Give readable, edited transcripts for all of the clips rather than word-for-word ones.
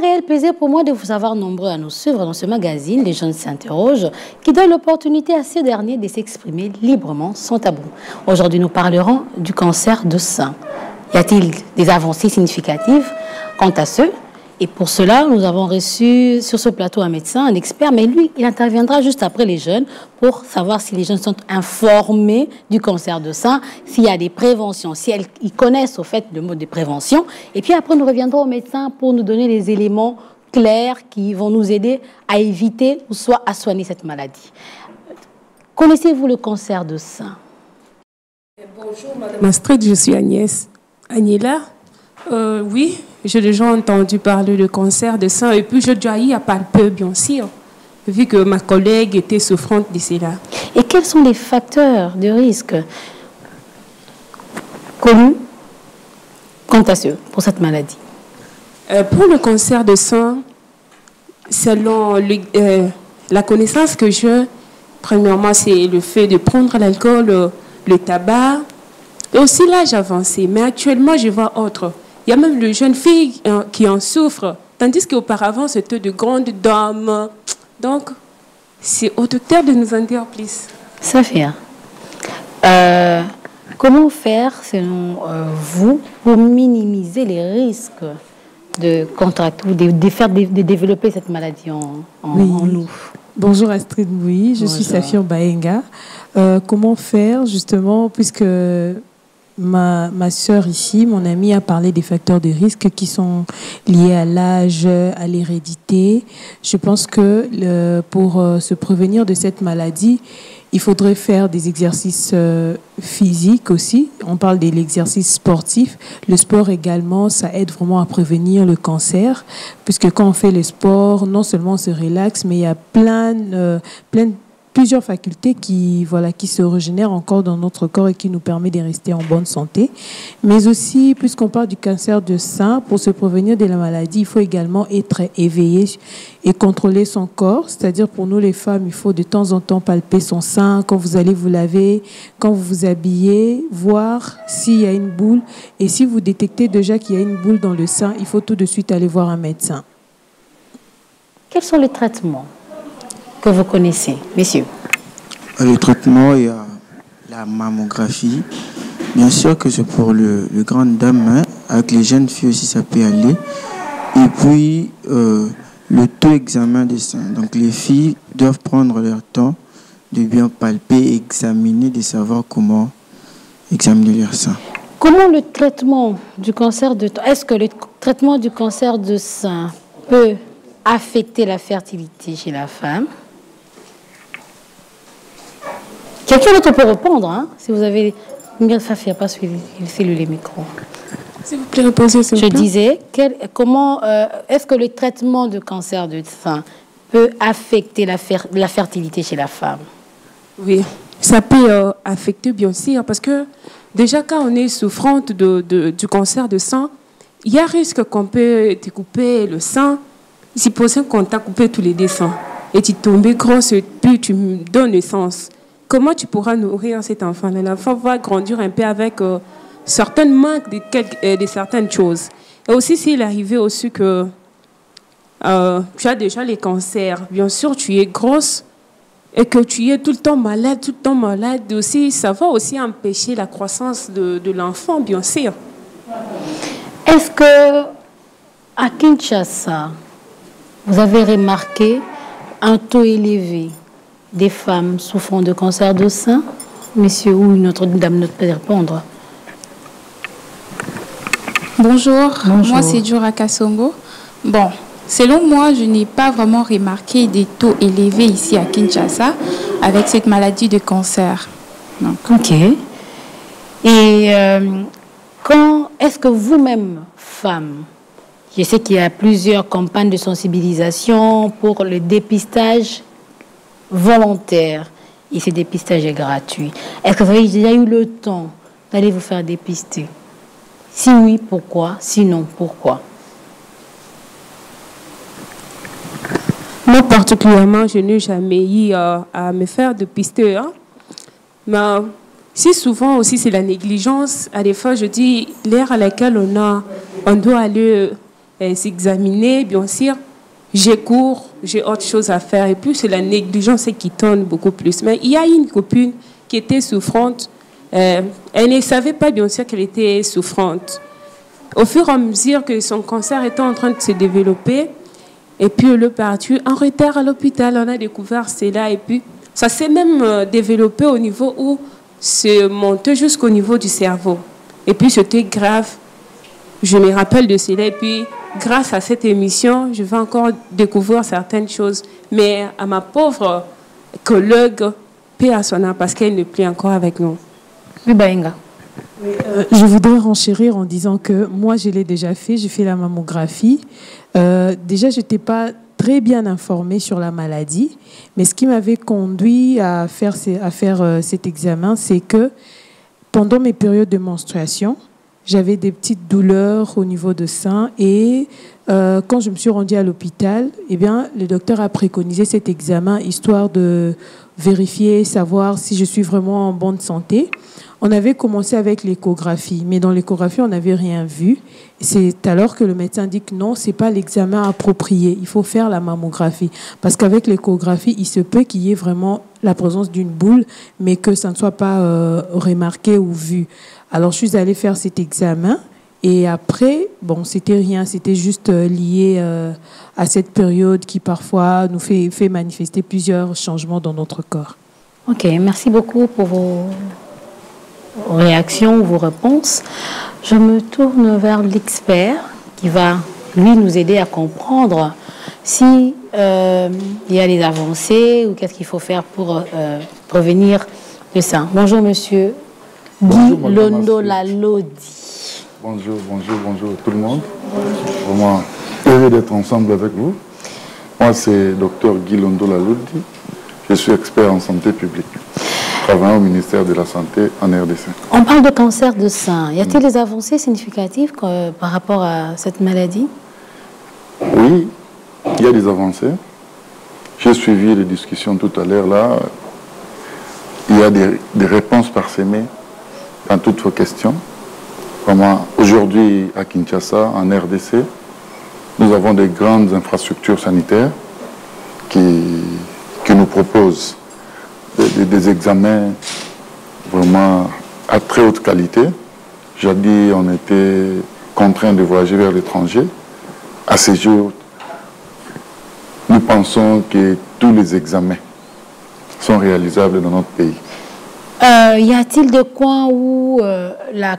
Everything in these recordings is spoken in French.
réel plaisir pour moi de vous avoir nombreux à nous suivre dans ce magazine Les jeunes s'interrogent, qui donne l'opportunité à ces derniers de s'exprimer librement, sans tabou. Aujourd'hui, nous parlerons du cancer de sein. Y a-t-il des avancées significatives quant à ce? Et pour cela, nous avons reçu sur ce plateau un médecin, un expert, mais lui, il interviendra juste après les jeunes pour savoir si les jeunes sont informés du cancer de sein, s'il y a des préventions, si ils connaissent au fait le mot de prévention. Et puis après, nous reviendrons au médecin pour nous donner les éléments clairs qui vont nous aider à éviter ou soit à soigner cette maladie. Connaissez-vous le cancer de sein? Bonjour, Madame Astrid, je suis Agnès. Agnella, oui. J'ai déjà entendu parler de cancer de sein et puis je dois y palper, bien sûr, vu que ma collègue était souffrante de cela. Et quels sont les facteurs de risque connus quant à ceux pour cette maladie? Pour le cancer de sein, selon la connaissance que j'ai, premièrement, c'est le fait de prendre l'alcool, le tabac, et aussi l'âge avancé. Mais actuellement, je vois autre. Il y a même les jeunes filles qui en souffrent, tandis qu'auparavant, c'était de grandes dames. Donc, c'est au docteur de nous en dire plus. Safia, comment faire, selon vous, pour minimiser les risques de contracter ou de développer cette maladie en nous? Bonjour Astrid, oui, je suis Safia Baenga. Comment faire, justement, puisque ma sœur ici, mon amie, a parlé des facteurs de risque qui sont liés à l'âge, à l'hérédité. Je pense que pour se prévenir de cette maladie, il faudrait faire des exercices physiques aussi. On parle de l'exercice sportif. Le sport également, ça aide vraiment à prévenir le cancer, puisque quand on fait le sport, non seulement on se relaxe, mais il y a plusieurs facultés qui se régénèrent encore dans notre corps et qui nous permettent de rester en bonne santé. Mais aussi, puisqu'on parle du cancer de sein, pour se prévenir de la maladie, il faut également être éveillé et contrôler son corps. C'est-à-dire, pour nous les femmes, il faut de temps en temps palper son sein quand vous allez vous laver, quand vous vous habillez, voir s'il y a une boule. Et si vous détectez déjà qu'il y a une boule dans le sein, il faut tout de suite aller voir un médecin. Quels sont les traitements que vous connaissez, messieurs? Le traitement, il y a la mammographie. Bien sûr que c'est pour le grande dame, hein. Avec les jeunes filles aussi, ça peut aller. Et puis, le taux examen des seins. Donc, les filles doivent prendre leur temps de bien palper, examiner, de savoir comment examiner leur sein. Comment le traitement du cancer de... Est-ce que le traitement du cancer de sein peut affecter la fertilité chez la femme? Quelqu'un d'autre peut répondre, hein, si vous avez... Safia, pas suivi, les micros. S'il vous plaît, répondez. Je disais, comment est-ce que le traitement du cancer de sein peut affecter la fertilité chez la femme? Oui, ça peut affecter bien sûr, parce que déjà quand on est souffrante du cancer de sein, il y a risque qu'on peut te couper le sein. Supposons qu'on t'a coupé tous les deux seins et tu tombes grosse et puis tu me donnes naissance. Comment tu pourras nourrir cet enfant? L'enfant va grandir un peu avec certains manques de certaines choses. Et aussi, s'il arrivait aussi que tu as déjà les cancers, bien sûr, tu es grosse et que tu es tout le temps malade aussi, ça va aussi empêcher la croissance de l'enfant, bien sûr. Est-ce que à Kinshasa, vous avez remarqué un taux élevé des femmes souffrant de cancer de sein? Monsieur ou une autre dame ne peut répondre. Bonjour, moi c'est Djura Kassongo. Bon, selon moi, je n'ai pas vraiment remarqué des taux élevés ici à Kinshasa avec cette maladie de cancer. Donc. Ok. Et quand est-ce que vous-même, femme, je sais qu'il y a plusieurs campagnes de sensibilisation pour le dépistage volontaire et ce dépistage est gratuit. Est-ce que vous avez déjà eu le temps d'aller vous faire dépister? Si oui, pourquoi? Sinon, pourquoi? Moi, particulièrement, je n'ai jamais eu à me faire dépister. Hein? Mais si souvent aussi, c'est la négligence. À des fois, je dis, l'ère à laquelle on doit aller s'examiner, bien sûr. J'ai cours, j'ai autre chose à faire. Et puis, c'est la négligence qui tourne beaucoup plus. Mais il y a une copine qui était souffrante. Elle ne savait pas, bien sûr, qu'elle était souffrante. Au fur et à mesure que son cancer était en train de se développer, et puis elle est partie en retard à l'hôpital, on a découvert cela. Et puis, ça s'est même développé au niveau où c'est monté jusqu'au niveau du cerveau. Et puis, c'était grave. Je me rappelle de cela. Et puis, grâce à cette émission, je vais encore découvrir certaines choses. Mais à ma pauvre collègue, paix à son âme, parce qu'elle n'est plus encore avec nous. Oui, Baenga. Je voudrais renchérir en disant que moi, je l'ai déjà fait. J'ai fait la mammographie. Déjà, je n'étais pas très bien informée sur la maladie. Mais ce qui m'avait conduit à faire cet examen, c'est que pendant mes périodes de menstruation, j'avais des petites douleurs au niveau de sein et quand je me suis rendue à l'hôpital, eh bien, le docteur a préconisé cet examen histoire de vérifier, savoir si je suis vraiment en bonne santé. On avait commencé avec l'échographie, mais dans l'échographie, on n'avait rien vu. C'est alors que le médecin dit que non, ce n'est pas l'examen approprié. Il faut faire la mammographie. Parce qu'avec l'échographie, il se peut qu'il y ait vraiment la présence d'une boule, mais que ça ne soit pas remarqué ou vu. Alors, je suis allée faire cet examen. Et après, bon, c'était rien. C'était juste lié à cette période qui, parfois, nous fait manifester plusieurs changements dans notre corps. Ok, merci beaucoup pour vos réactions, vos réponses. Je me tourne vers l'expert qui va, lui, nous aider à comprendre si il y a des avancées ou qu'est-ce qu'il faut faire pour prévenir le sein. Bonjour, monsieur Guy Londo-Lalodi. Bonjour tout le monde. Vraiment heureux d'être ensemble avec vous. Moi, c'est Dr Guy Londo-Lalodi. Je suis expert en santé publique, travaillant au ministère de la Santé en RDC. On parle de cancer de sein. Y a-t-il des avancées significatives par rapport à cette maladie? Oui, il y a des avancées. J'ai suivi les discussions tout à l'heure là. Il y a des réponses parsemées dans toutes vos questions. Vraiment, aujourd'hui à Kinshasa, en RDC, nous avons des grandes infrastructures sanitaires qui nous proposent des examens vraiment à très haute qualité. Jadis, on était contraint de voyager vers l'étranger. À ces jours, nous pensons que tous les examens sont réalisables dans notre pays. Y a-t-il des coins où la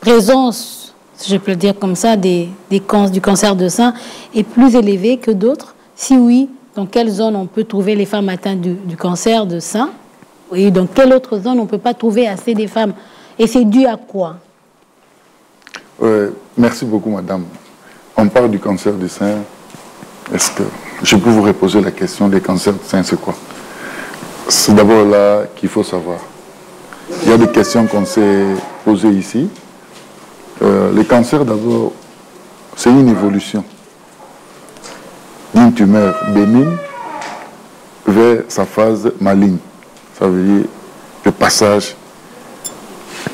présence, si je peux le dire comme ça, du cancer de sein est plus élevée que d'autres? Si oui, dans quelle zone on peut trouver les femmes atteintes du cancer de sein? Et dans quelle autre zone on ne peut pas trouver assez de femmes? Et c'est dû à quoi? Merci beaucoup, madame. On parle du cancer du sein. Est-ce que je peux vous reposer la question des cancers du sein, c'est quoi? C'est d'abord là qu'il faut savoir. Il y a des questions qu'on s'est posées ici. Les cancers, d'abord, c'est une évolution d'une tumeur bénigne vers sa phase maligne. Ça veut dire le passage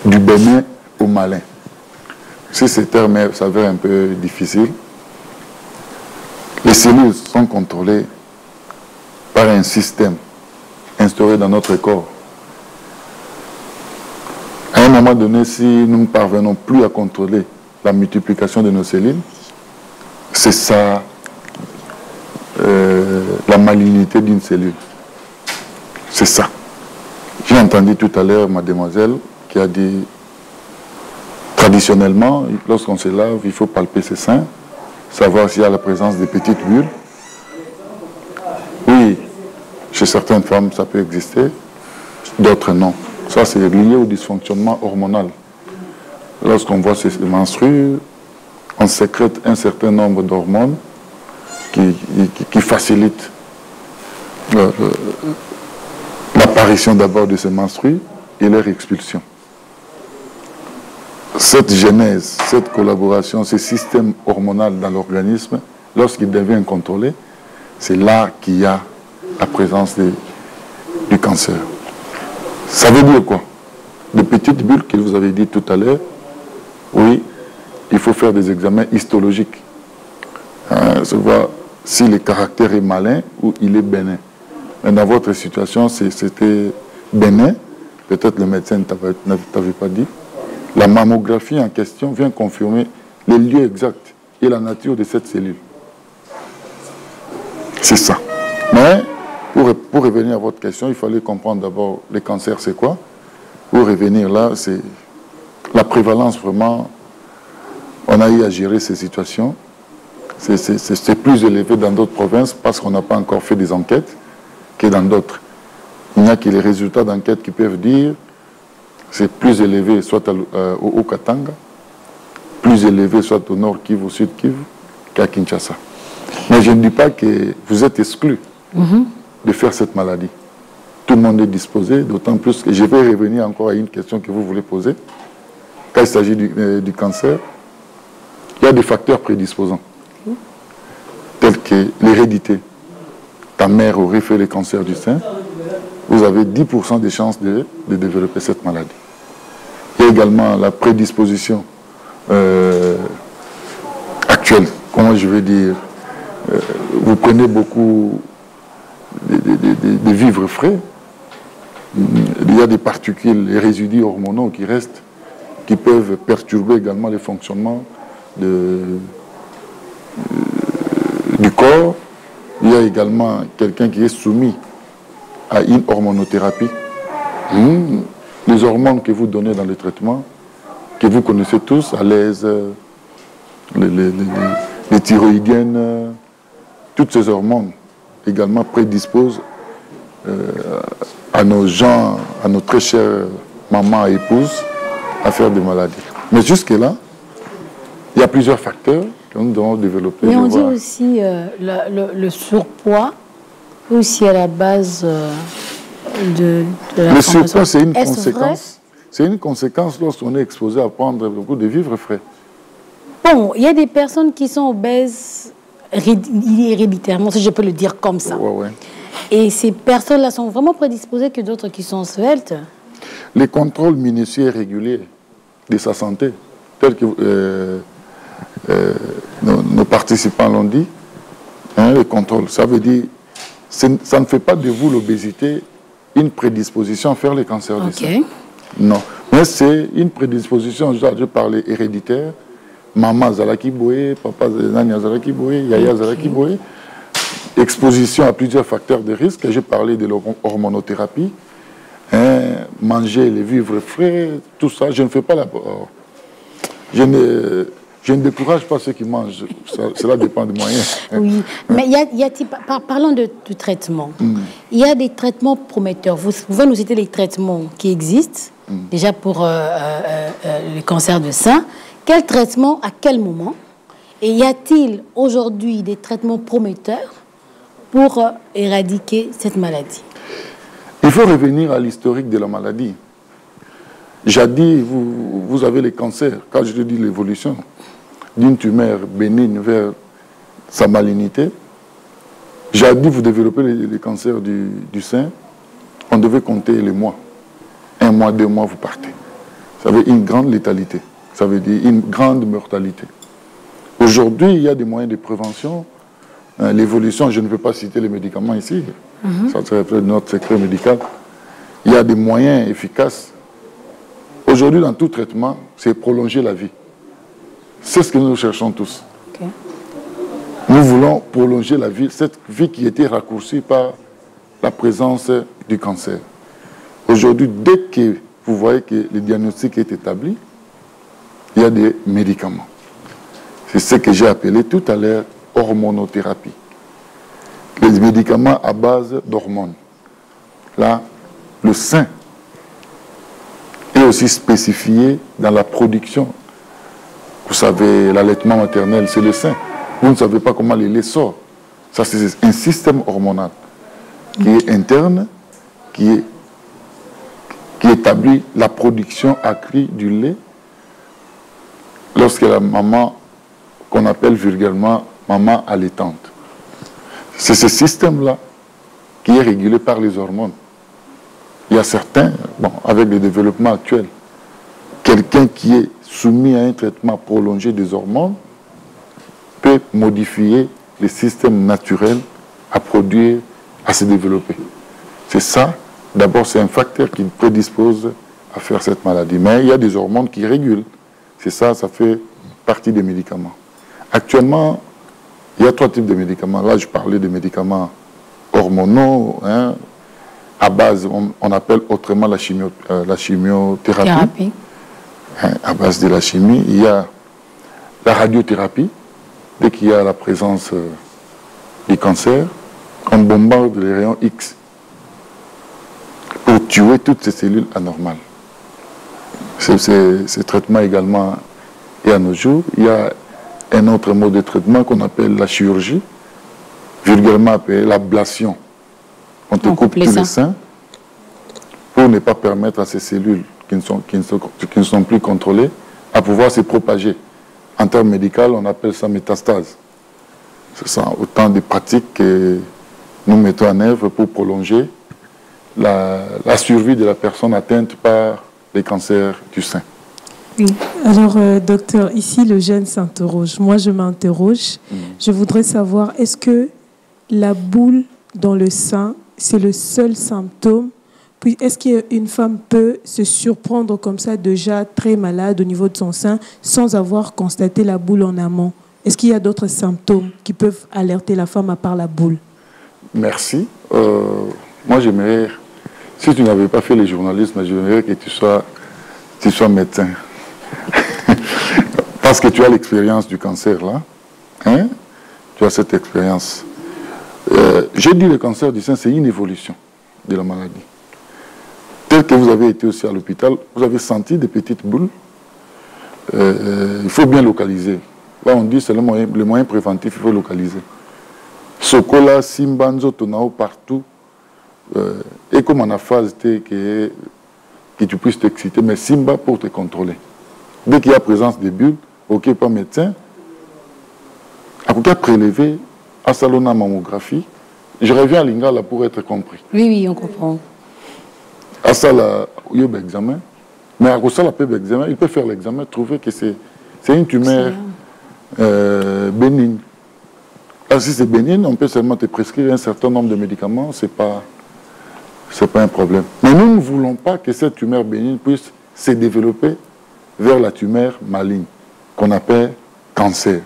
du bénin au malin. Si ces termes s'avèrent un peu difficiles, les cellules sont contrôlées par un système instauré dans notre corps. À un moment donné, si nous ne parvenons plus à contrôler la multiplication de nos cellules, c'est ça la malignité d'une cellule. C'est ça. J'ai entendu tout à l'heure mademoiselle qui a dit traditionnellement, lorsqu'on se lave, il faut palper ses seins, savoir s'il y a la présence des petites bulles. Oui, chez certaines femmes, ça peut exister, d'autres non. Ça, c'est lié au dysfonctionnement hormonal. Lorsqu'on voit ces menstrues, on sécrète un certain nombre d'hormones qui facilitent l'apparition d'abord de ces menstrues et leur expulsion. Cette genèse, cette collaboration, ce système hormonal dans l'organisme, lorsqu'il devient incontrôlé, c'est là qu'il y a la présence du cancer. Ça veut dire quoi? De petites bulles que vous avez dit tout à l'heure, oui, il faut faire des examens histologiques savoir si le caractère est malin ou il est bénin. Mais dans votre situation, c'était bénin. Peut-être le médecin ne t'avait pas dit. La mammographie en question vient confirmer les lieux exacts et la nature de cette cellule. C'est ça. Mais pour revenir à votre question, il fallait comprendre d'abord le cancer, c'est quoi. Pour revenir là, c'est la prévalence vraiment. On a eu à gérer ces situations. C'est plus élevé dans d'autres provinces parce qu'on n'a pas encore fait des enquêtes que dans d'autres. Il n'y a que les résultats d'enquête qui peuvent dire c'est plus élevé soit au Katanga, plus élevé soit au nord Kivu, au sud Kivu, qu'à Kinshasa. Mais je ne dis pas que vous êtes exclus de faire cette maladie. Tout le monde est disposé, d'autant plus que je vais revenir encore à une question que vous voulez poser. Quand il s'agit du cancer, il y a des facteurs prédisposants, tels que l'hérédité. Ta mère aurait fait le cancer du sein, vous avez 10% de chances de développer cette maladie. Il y a également la prédisposition actuelle. Comment je vais dire, vous prenez beaucoup de vivres frais. Il y a des particules, les résidus hormonaux qui restent, qui peuvent perturber également le fonctionnement du corps. Il y a également quelqu'un qui est soumis à une hormonothérapie. Les hormones que vous donnez dans le traitement, que vous connaissez tous, à l'aise, les thyroïdiennes, toutes ces hormones également prédisposent à nos gens, à nos très chères mamans et épouses à faire des maladies. Mais jusque-là, il y a plusieurs facteurs que nous devons développer. Mais on dit aussi le surpoids aussi à la base de la Le surpoids, c'est une conséquence. C'est une conséquence lorsqu'on est exposé à prendre beaucoup de vivres frais. Bon, il y a des personnes qui sont obèses héréditairement, si je peux le dire comme ça. Ouais. Et ces personnes-là sont vraiment prédisposées que d'autres qui sont sveltes. Les contrôles minutieux et réguliers de sa santé, tels que nos participants l'ont dit, les contrôles, ça veut dire, ça ne fait pas de vous l'obésité une prédisposition à faire les cancers du sein. Non, mais c'est une prédisposition, je parlais héréditaire, maman Zalaki Boé, papa Nania Zalaki Boé, Yaya Zalaki Boé, exposition à plusieurs facteurs de risque. J'ai parlé de l'hormonothérapie, manger les vivres frais, tout ça. Je ne fais pas je ne décourage pas ceux qui mangent. Cela dépend des moyens. Oui, mais parlons de traitement. Il y a des traitements prometteurs. Vous pouvez nous citer les traitements qui existent, déjà pour le cancer de sein. Quel traitement, à quel moment? Et y a-t-il aujourd'hui des traitements prometteurs pour éradiquer cette maladie? Il faut revenir à l'historique de la maladie. Jadis, vous avez les cancers. Quand je dis l'évolution d'une tumeur bénigne vers sa malignité, jadis, vous développez les cancers du sein, on devait compter les mois. 1 mois, 2 mois, vous partez. Ça veut dire une grande létalité. Ça veut dire une grande mortalité. Aujourd'hui, il y a des moyens de prévention. L'évolution, je ne veux pas citer les médicaments ici. Ça serait peut-être notre secret médical. Il y a des moyens efficaces. Aujourd'hui, dans tout traitement, c'est prolonger la vie. C'est ce que nous cherchons tous. Nous voulons prolonger la vie, cette vie qui était raccourcie par la présence du cancer. Aujourd'hui, dès que vous voyez que le diagnostic est établi, il y a des médicaments. C'est ce que j'ai appelé tout à l'heure hormonothérapie. Les médicaments à base d'hormones. Là, le sein est aussi spécifié dans la production. Vous savez, l'allaitement maternel, c'est le sein. Vous ne savez pas comment le lait sort. Ça, c'est un système hormonal qui est interne, qui établit la production accrue du lait lorsque la maman, qu'on appelle vulgairement maman allaitante. C'est ce système-là qui est régulé par les hormones. Il y a certains, avec le développement actuel, quelqu'un qui est soumis à un traitement prolongé des hormones peut modifier les systèmes naturels à produire, à se développer. C'est ça, d'abord, c'est un facteur qui prédispose à faire cette maladie. Mais il y a des hormones qui régulent. C'est ça, ça fait partie des médicaments. Actuellement, il y a 3 types de médicaments. Là, je parlais des médicaments hormonaux, hein, à base, on appelle autrement la chimiothérapie. Hein, à base de la chimie, il y a la radiothérapie. Dès qu'il y a la présence du cancer, on bombarde les rayons X pour tuer toutes ces cellules anormales. Ce traitement également est à nos jours. Il y a un autre mode de traitement qu'on appelle la chirurgie, vulgairement appelée l'ablation. On te coupe tous les seins pour ne pas permettre à ces cellules qui ne sont plus contrôlées à pouvoir se propager. En termes médicaux, on appelle ça métastase. Ce sont autant de pratiques que nous mettons en œuvre pour prolonger la survie de la personne atteinte par les cancers du sein. Oui. Alors, docteur, ici, le jeune s'interroge. Moi, je m'interroge. Je voudrais savoir, est-ce que la boule dans le sein, c'est le seul symptôme? Puis, est-ce qu'une femme peut se surprendre comme ça, déjà très malade au niveau de son sein, sans avoir constaté la boule en amont? Est-ce qu'il y a d'autres symptômes qui peuvent alerter la femme à part la boule? Merci. Moi, j'aimerais, si tu n'avais pas fait le journalisme, j'aimerais que tu sois médecin. Parce que tu as l'expérience du cancer, là. Hein? Tu as cette expérience. J'ai dit le cancer du sein, c'est une évolution de la maladie. Tel que vous avez été aussi à l'hôpital, vous avez senti des petites boules. Il faut bien localiser. Là, on dit c'est le moyen préventif, il faut localiser. Sokola, Simbanzo, Tonao, partout. Et comme en a phase que tu puisses t'exciter, mais Simba pour te contrôler. Dès qu'il y a présence de bulles, ok, pas médecin, à quoi prélever à Salona mammographie. Je reviens à Lingala pour être compris. Oui, on comprend. À ça, il y a un examen. Mais à ça, il peut faire l'examen, trouver que c'est une tumeur bénigne. Alors, si c'est bénigne, on peut seulement te prescrire un certain nombre de médicaments, c'est pas un problème. Mais nous ne voulons pas que cette tumeur bénigne puisse se développer vers la tumeur maligne, qu'on appelle cancer.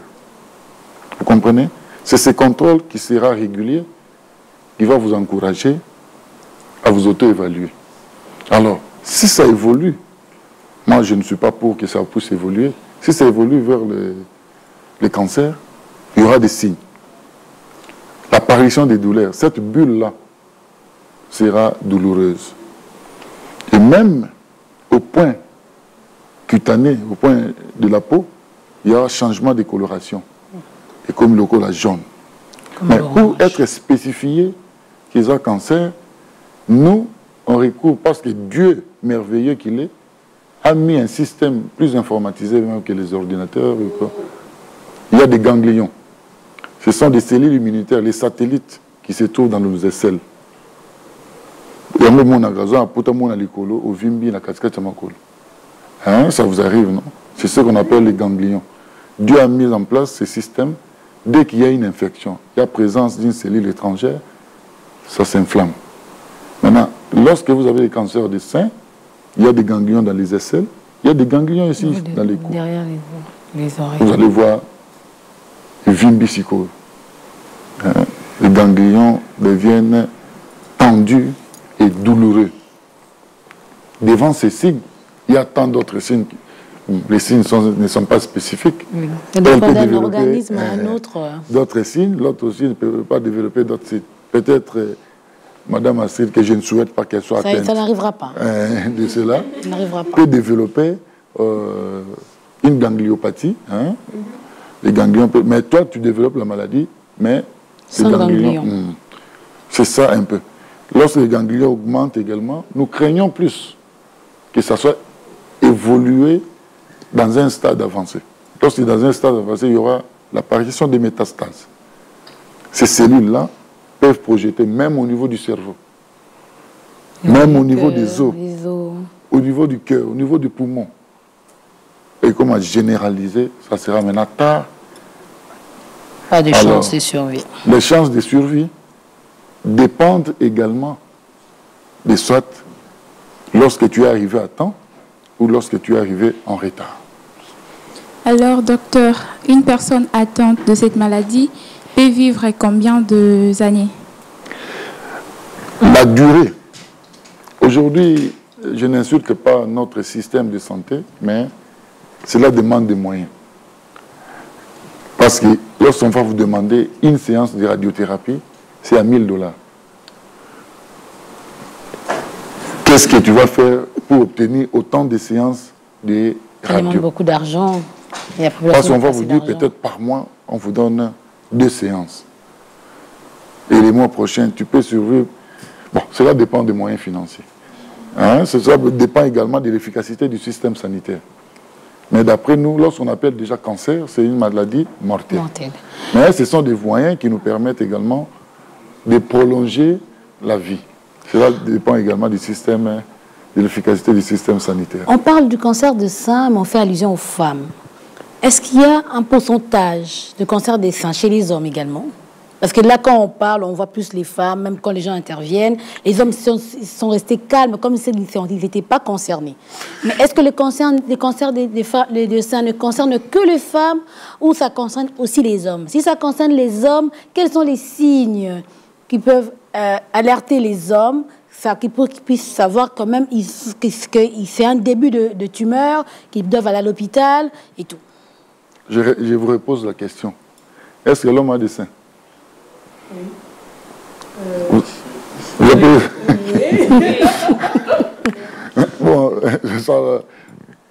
Vous comprenez? C'est ce contrôle qui sera régulier, qui va vous encourager à vous auto-évaluer. Alors, si ça évolue, moi je ne suis pas pour que ça puisse évoluer, si ça évolue vers le cancer, il y aura des signes. L'apparition des douleurs, cette bulle-là sera douloureuse. Et même au point cutané, au point de la peau, il y aura changement de coloration. Et comme le col jaune. Mais pour être spécifié qu'ils ont cancer, nous, on recourt, parce que Dieu, merveilleux qu'il est, a mis un système plus informatisé même que les ordinateurs. Il y a des ganglions. Ce sont des cellules immunitaires, les satellites qui se trouvent dans nos aisselles. Il y a mon agazon, au vimbi, la casquette hein, ça vous arrive, non? C'est ce qu'on appelle les ganglions. Dieu a mis en place ce système. Dès qu'il y a une infection, il y a présence d'une cellule étrangère, ça s'inflamme. Maintenant, lorsque vous avez des cancers du sein, il y a des ganglions dans les aisselles, il y a des ganglions ici dans les coups. Derrière les oreilles. Vous allez voir le vimbicicose. Les ganglions deviennent tendus et douloureux. Devant ces signes, il y a tant d'autres signes. Les signes ne sont pas spécifiques. Oui. D'un organisme à un autre. D'autres signes, l'autre aussi ne peut pas développer d'autres signes. Peut-être, Madame Astrid, que je ne souhaite pas qu'elle soit atteinte. Ça n'arrivera pas. De cela, peut développer une gangliopathie. Hein? Les ganglions mais toi, tu développes la maladie, mais sans ganglions. C'est ça un peu. Lorsque les ganglions augmentent également, nous craignons plus que ça soit évolué dans un stade avancé. Lorsque dans un stade avancé, il y aura l'apparition des métastases. Ces cellules-là peuvent projeter même au niveau du cerveau, même au niveau des os, au niveau du cœur, au niveau du poumon. Et comment généraliser, ça sera maintenant tard. Pas de chance de survie. Les chances de survie dépendent également de soit lorsque tu es arrivé à temps ou lorsque tu es arrivé en retard. Alors, docteur, une personne atteinte de cette maladie peut vivre combien d'années? La durée. Aujourd'hui, je n'insulte pas notre système de santé, mais cela demande des moyens. Parce que lorsqu'on va vous demander une séance de radiothérapie, c'est à 1000 $. Qu'est-ce que tu vas faire pour obtenir autant de séances de Ça demande radio? beaucoup d'argent. Parce qu'on va vous dire peut-être par mois, on vous donne 2 séances. Et les mois prochains, tu peux survivre. Bon, cela dépend des moyens financiers. Hein? Cela dépend également de l'efficacité du système sanitaire. Mais d'après nous, lorsqu'on appelle déjà cancer, c'est une maladie mortelle. Mais ce sont des moyens qui nous permettent également de prolonger la vie. Cela dépend également du système, de l'efficacité du système sanitaire. On parle du cancer de sein, mais on fait allusion aux femmes. Est-ce qu'il y a un pourcentage de cancer des seins chez les hommes également? Parce que là, quand on parle, on voit plus les femmes, même quand les gens interviennent. Les hommes sont restés calmes, comme s'ils n'étaient pas concernés. Mais est-ce que les cancers des seins ne concernent que les femmes ou ça concerne aussi les hommes? Si ça concerne les hommes, quels sont les signes qui peuvent alerter les hommes, pour qu'ils puissent savoir quand même que c'est un début de tumeur, qu'ils doivent aller à l'hôpital et tout? Je vous repose la question. Est-ce que l'homme a des seins? Oui.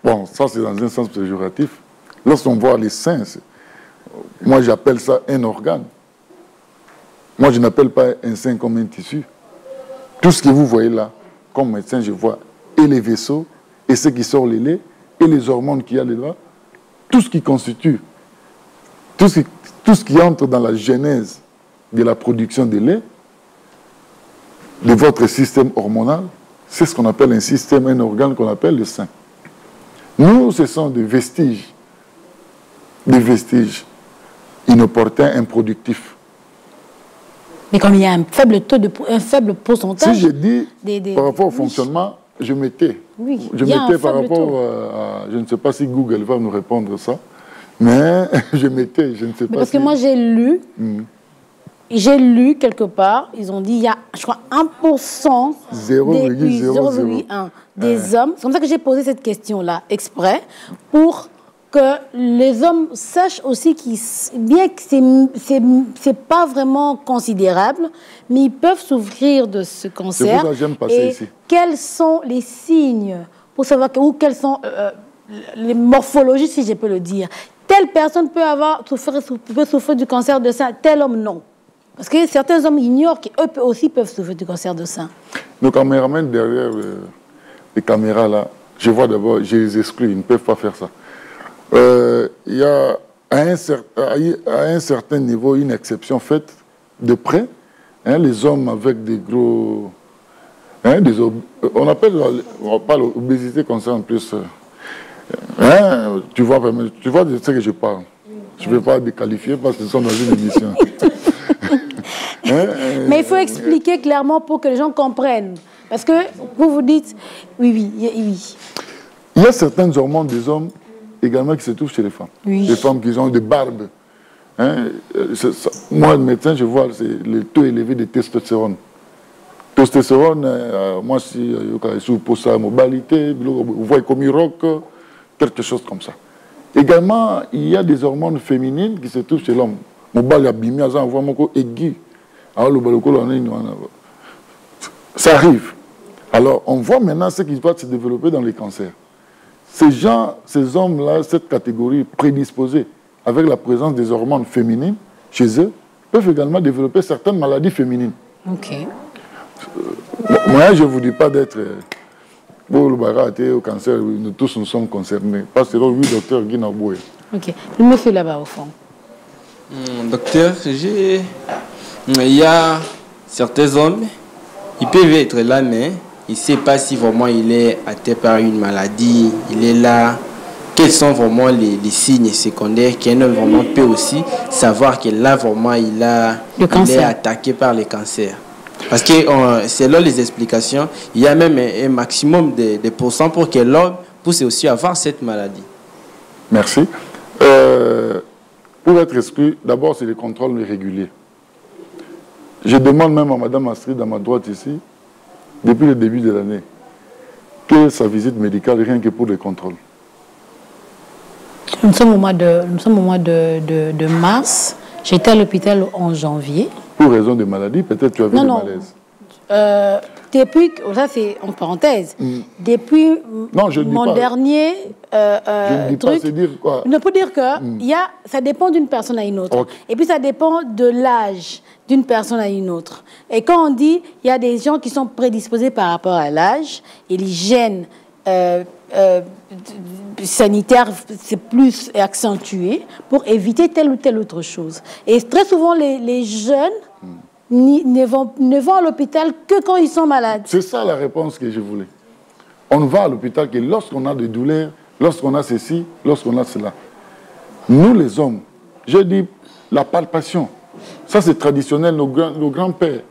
Bon, ça c'est dans un sens péjoratif. Lorsqu'on voit les seins, moi j'appelle ça un organe. Moi je n'appelle pas un sein comme un tissu. Tout ce que vous voyez là, comme médecin, je vois et les vaisseaux, et ce qui sort les laits, et les hormones qu'il y a dedans, tout ce qui constitue, tout ce qui entre dans la genèse de la production de lait, de votre système hormonal, c'est ce qu'on appelle un organe qu'on appelle le sein. Nous, ce sont des vestiges inopportuns, improductifs. Mais comme il y a un faible pourcentage... Si je dis par rapport au fonctionnement, je mettais. Oui, je mettais par rapport à... Je ne sais pas si Google va nous répondre ça, mais je mettais, je ne sais pas parce que moi, j'ai lu... J'ai lu quelque part, ils ont dit il y a, je crois, 1% 0,1 des hommes. C'est comme ça que j'ai posé cette question-là, exprès, pour que les hommes sachent aussi bien que c'est pas vraiment considérable, mais ils peuvent souffrir de ce cancer. C'est pour ça que j'aime passer ici. Quels sont les signes pour savoir ou quelles sont les morphologies, si je peux le dire. Telle personne peut souffrir du cancer de sein, tel homme non. Parce que certains hommes ignorent qu'eux aussi peuvent souffrir du cancer de sein. Nos caméramans derrière les caméras là, je vois d'abord, je les exclus, ils ne peuvent pas faire ça. Il y a à un certain niveau une exception faite de près. Hein, les hommes avec des gros... Hein, on parle obésité concerne plus... tu vois de ce que je parle. Je ne vais pas déqualifier parce que nous sommes dans une émission. Mais il faut expliquer clairement pour que les gens comprennent. Parce que vous dites, oui. Il y a certaines hormones des hommes également qui se trouvent chez les femmes. Oui. Les femmes qui ont des barbes. Hein? Moi, le médecin, je vois le taux élevé de testostérone. Testostérone, moi, si je pour sa mobilité, vous voyez comme rock, quelque chose comme ça. Également, il y a des hormones féminines qui se trouvent chez l'homme. Ça arrive. Alors, on voit maintenant ce qui va se développer dans les cancers. Ces hommes-là, cette catégorie prédisposée, avec la présence des hormones féminines chez eux, peuvent également développer certaines maladies féminines. Ok. Moi, je ne vous dis pas d'être... Pour le baraté, au cancer, nous tous nous sommes concernés. Parce que oui, docteur Guy Naboué. Ok. Le monsieur là-bas, au fond. Docteur, il y a certains hommes, ils peuvent être là, mais il ne sait pas si vraiment il est atteint par une maladie. Il est là, quels sont vraiment les signes secondaires qu'un homme vraiment peut aussi savoir que là, vraiment, il est attaqué par le cancer? Parce que selon les explications, il y a même un maximum de pourcents pour que l'homme puisse aussi avoir cette maladie. Merci. Pour être exclu, d'abord, c'est le contrôle régulier. Je demande même à Mme Astrid, à ma droite ici, depuis le début de l'année, que sa visite médicale, rien que pour le contrôle. Nous sommes au mois de mars. J'étais à l'hôpital en janvier. Pour raison de maladie, peut-être tu avais des malaises. Depuis, ça c'est en parenthèse, depuis mon dernier truc, ne peut dire que ça dépend d'une personne à une autre. Okay. Et puis ça dépend de l'âge d'une personne à une autre. Et quand on dit, il y a des gens qui sont prédisposés par rapport à l'âge et l'hygiène sanitaire, c'est plus accentué pour éviter telle ou telle autre chose. Et très souvent, les jeunes ne vont à l'hôpital que quand ils sont malades. C'est ça la réponse que je voulais. On ne va à l'hôpital que lorsqu'on a des douleurs, lorsqu'on a ceci, lorsqu'on a cela. Nous, les hommes, je dis la palpation. Ça, c'est traditionnel, nos grands-pères.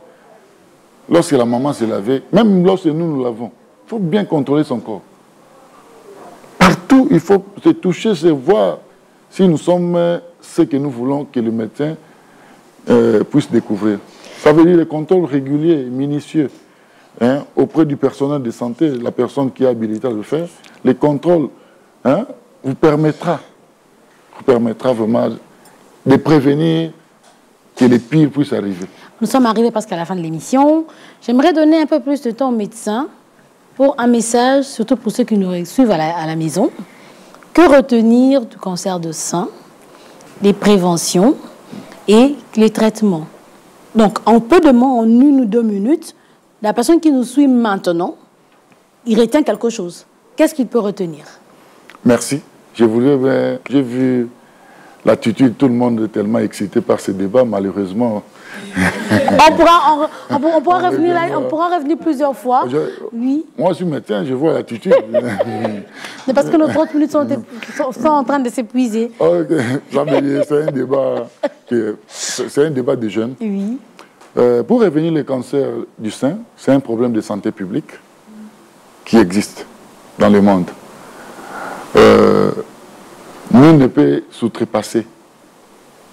Lorsque la maman s'est lavée, même lorsque nous lavons, il faut bien contrôler son corps. Partout, il faut se toucher, se voir si nous sommes ce que nous voulons que le médecin puisse découvrir. Ça veut dire le contrôle régulier, minutieux, auprès du personnel de santé, la personne qui est habilitée à le faire. Les contrôles vous permettra vraiment de prévenir que le pire puisse arriver. Nous sommes arrivés presque à la fin de l'émission. J'aimerais donner un peu plus de temps aux médecins pour un message, surtout pour ceux qui nous suivent à la maison. Que retenir du cancer de sein, les préventions et les traitements? Donc, en peu de mots, en 1 ou 2 minutes, la personne qui nous suit maintenant, il retient quelque chose. Qu'est-ce qu'il peut retenir? Merci. J'ai vu l'attitude, tout le monde est tellement excité par ce débat, malheureusement. on pourra revenir plusieurs fois. Oui. Moi, je suis médecin, je vois l'attitude. C'est parce que nos 30 minutes sont en train de s'épuiser. Okay. C'est un débat de jeunes. Oui. Pour revenir au cancer du sein, c'est un problème de santé publique qui existe dans le monde. Nul ne peut s'outrepasser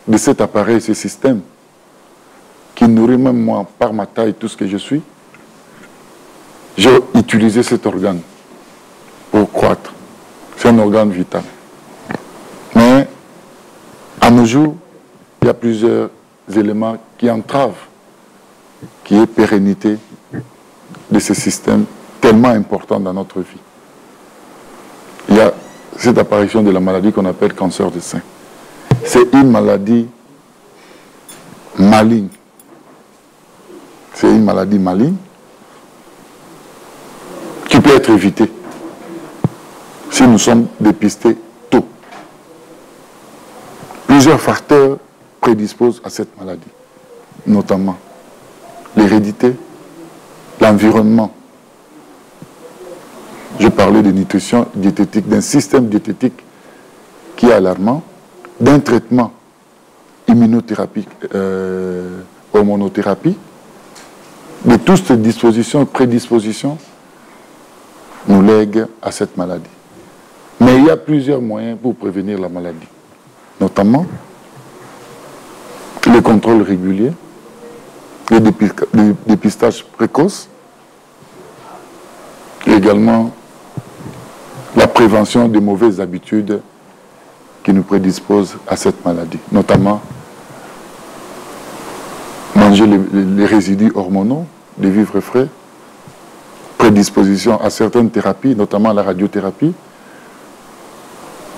de cet appareil, ce système qui nourrit même moi, par ma taille, tout ce que je suis. J'ai utilisé cet organe pour croître. C'est un organe vital. Mais à nos jours, il y a plusieurs éléments qui entravent, qui est pérennité de ce système tellement important dans notre vie. Il y a cette apparition de la maladie qu'on appelle cancer du sein. C'est une maladie maligne. C'est une maladie maligne qui peut être évitée si nous sommes dépistés tôt. Plusieurs facteurs prédisposent à cette maladie, notamment l'hérédité, l'environnement. Je parlais de nutrition diététique, d'un système diététique qui est alarmant, d'un traitement immunothérapie, hormonothérapie, de toutes ces dispositions et prédispositions nous lèguent à cette maladie. Mais il y a plusieurs moyens pour prévenir la maladie, notamment le contrôle régulier, le dépistage précoce, et également la prévention des mauvaises habitudes qui nous prédisposent à cette maladie, notamment manger les résidus hormonaux, les vivres frais, prédisposition à certaines thérapies, notamment la radiothérapie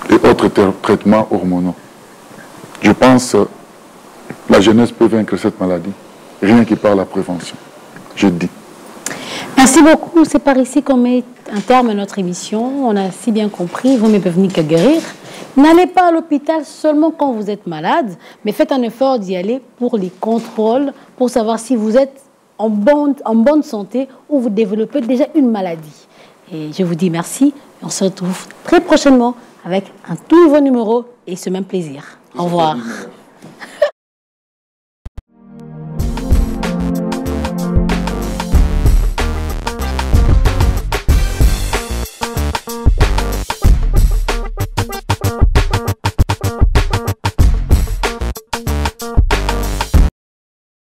et autres traitements hormonaux. Je pense que la jeunesse peut vaincre cette maladie, rien que par la prévention, je dis. Merci beaucoup. C'est par ici qu'on met un terme à notre émission. On a si bien compris, vous ne pouvez venir qu'à guérir. N'allez pas à l'hôpital seulement quand vous êtes malade, mais faites un effort d'y aller pour les contrôles, pour savoir si vous êtes en bonne santé ou vous développez déjà une maladie. Et je vous dis merci. On se retrouve très prochainement avec un tout nouveau numéro et ce même plaisir. Au revoir.